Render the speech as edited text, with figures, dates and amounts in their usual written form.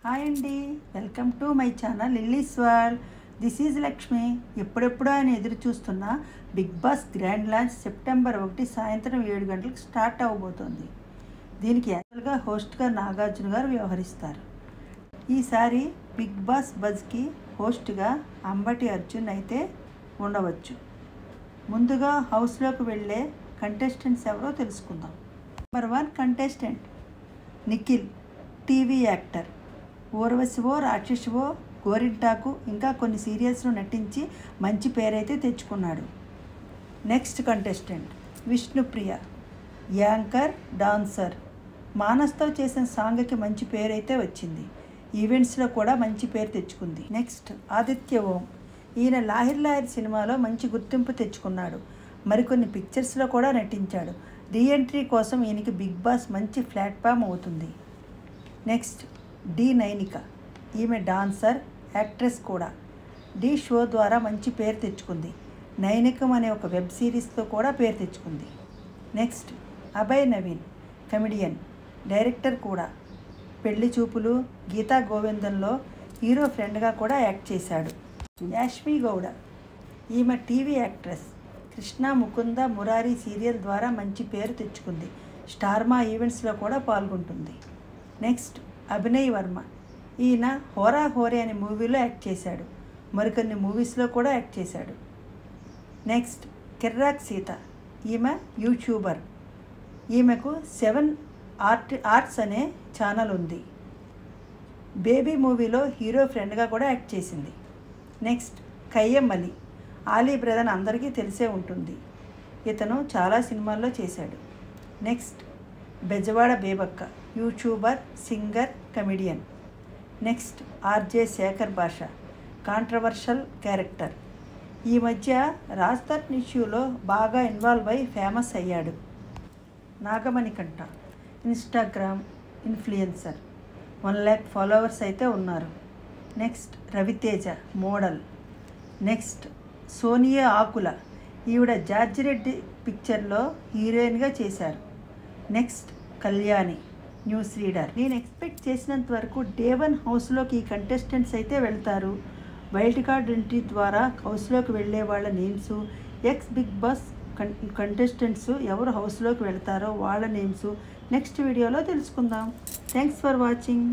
Hi అండి, welcome to my channel Lilly's world. This is Lakshmi. ఎప్పుడెప్పుడో ఆయన ఎదురు చూస్తున్న Bigg Boss grand launch September 1 సాయంత్రం 7 గంటలకు స్టార్ట్ అవ్వబోతోంది. దీనికి యాక్చువల్గా హోస్ట్గా నాగార్జున గారు వ్యవహరిస్తారు. ఈసారి బిగ్ బాస్ బజ్కి హోస్ట్గా అంబటి అర్జున్ అయితే ఉండవచ్చు. ముందుగా హౌస్లోకి వెళ్ళే కంటెస్టెంట్స్ ఎవరో తెలుసుకుందాం. Number 1 contestant Nikhil, TV actor. Urvasivo, Rakshasivo, Gorintaku ఇంకా కొన్ని సీరియల్స్లో నటించి మంచి పేరైతే తెచ్చుకున్నాడు. Next contestant Vishnupriya, anchor, dancer. మానస్తో చేసిన సాంగ్కి మంచి పేరైతే వచ్చింది. ఈవెంట్స్లో కూడా మంచి పేరు తెచ్చుకుంది. నెక్స్ట్ ఆదిత్య ఓం. ఈయన లాహిర్ లాహిర్ సినిమాలో మంచి గుర్తింపు తెచ్చుకున్నాడు. మరికొన్ని పిక్చర్స్లో కూడా నటించాడు. రీఎంట్రీ కోసం ఈయనకి బిగ్ బాస్ మంచి ప్లాట్ఫామ్ అవుతుంది. Next the Nainika. ఈమె డాన్సర్, యాక్ట్రెస్ కూడా. డి షో ద్వారా మంచి పేరు తెచ్చుకుంది. నైనికం అనే ఒక వెబ్ సిరీస్తో కూడా పేరు తెచ్చుకుంది. Next Abhay Naveen, comedian, director కూడా. పెళ్లి చూపులు, గీతా గోవిందంలో హీరో ఫ్రెండ్గా కూడా యాక్ట్ చేశాడు. యాష్మి గౌడ. ఈమె TV actress. Krishna Mukunda Murari serial ద్వారా మంచి పేరు తెచ్చుకుంది. స్టార్మా ఈవెంట్స్లో కూడా పాల్గొంటుంది. నెక్స్ట్ అభినయ్ వర్మ. ఈయన హోరా హోరే అనే మూవీలో యాక్ట్ చేశాడు. మరికొన్ని మూవీస్లో కూడా యాక్ట్ చేశాడు. నెక్స్ట్ కిర్రాక్ సీత. ఈమె యూట్యూబర్. ఈమెకు 7 ఆర్ట్స్ అనే ఛానల్ ఉంది. బేబీ మూవీలో హీరో ఫ్రెండ్గా కూడా యాక్ట్ చేసింది. నెక్స్ట్ కయ్యం అలీ. ఆలీ బ్రదర్ అందరికీ తెలిసే ఉంటుంది. ఇతను చాలా సినిమాల్లో చేశాడు. Next Bezawada Bebakka, YouTuber, singer, comedian. Next RJ Shekhar Basha, controversial character. ఈ మధ్య రాజ్తర్న్ ఇష్యూలో బాగా ఇన్వాల్వ్ అయి ఫేమస్ అయ్యాడు. Nagamanikantha, Instagram influencer. 1 lakh followers అయితే ఉన్నారు. Next Raviteja, model. Next Sonia Akula. ఈవిడ జార్జి రెడ్డి పిక్చర్లో హీరోయిన్గా చేశారు. Next Kalyani, news reader. నేను ఎక్స్పెక్ట్ చేసినంత వరకు డే 1 హౌస్లోకి ఈ కంటెస్టెంట్స్ అయితే వెళ్తారు. వైల్డ్ కార్డ్ ఎంట్రీ ద్వారా హౌస్లోకి వెళ్ళే వాళ్ళ names, ex Bigg Boss contestants ఎవరు హౌస్లోకి వెళ్తారో వాళ్ళ నేమ్స్ నెక్స్ట్ వీడియోలో తెలుసుకుందాం. Thanks for watching.